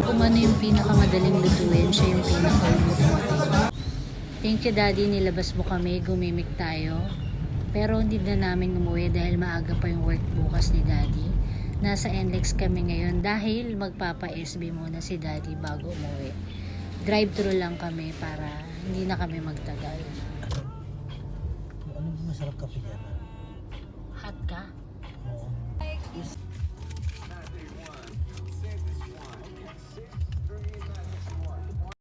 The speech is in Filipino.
Kung ano yung pinakamadaling lutuin, siya yung pinakaulutin. Thank you daddy, nilabas mo kami, gumimik tayo. Pero hindi na namin umuwi dahil maaga pa yung work bukas ni daddy. Nasa NLEX kami ngayon dahil magpapa-SB muna si daddy bago umuwi. Drive-thru lang kami para hindi na kami magtagal. Ano ba masarap kape dyan? Hot ka? Oo.